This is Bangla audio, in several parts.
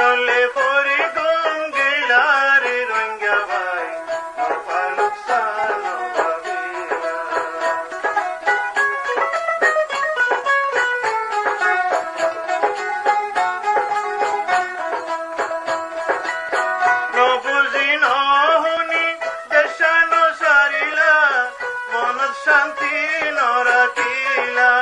বিরলে পরি গঙ্গিলারে রঙ্গা ভাই পালুক সান ভাবিলা নবুজি নহনি দেশানো সারিলা মনত শান্তি নরাখিলা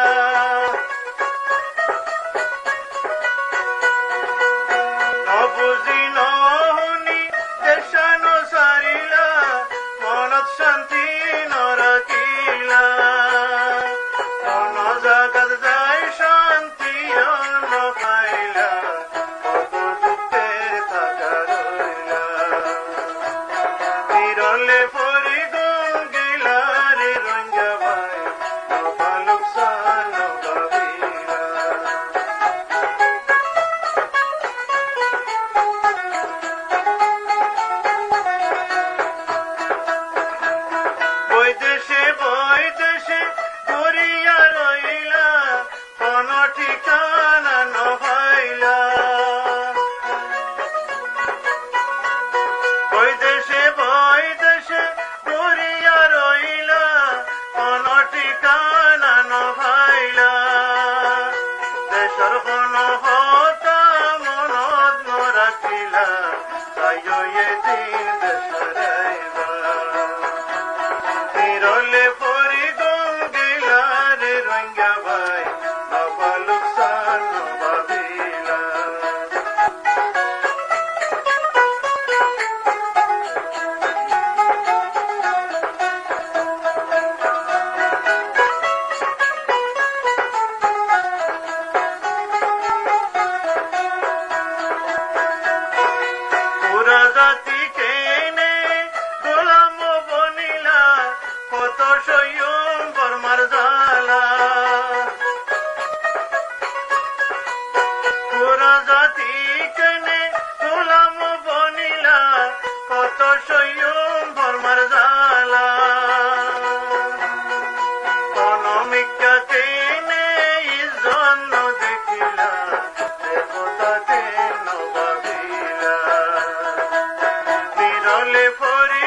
নবুজি নহনি দেশানো সারিলা মনত শান্তি নরাখিলা কোন জাগাত যাই শান্তি নপাইলা কত দুঃখের থাকা রইলা বিরলে পরি গঙ্গিলারে রঙ্গা ভাই পালুক সান ভাবিলা বৈদেশে ঘুরিয়া রইলা কোন ঠিকানা নপাইলা বৈদেশে ঘুরিয়া রইলা কোন ঠিকানা নপাইলা দেশর কোন হতা মনত নরাখিলা তাইও এদিন দেশরাইবা বিরলে পরি গঙ্গিলারে রঙ্গা ভাই পালুক সান ভাবিলা পুরা জাতি কেনে গোলাম বনিলা কত সয়ম বর্মার জালা পুরা জাতি কেনে গোলাম বনিলা কত সয়ম বর্মার জালা কোন মিথ্যা কেনে ইজ্জত দেখিলা দেবতা দেন ভাবিলা বিরলে পরি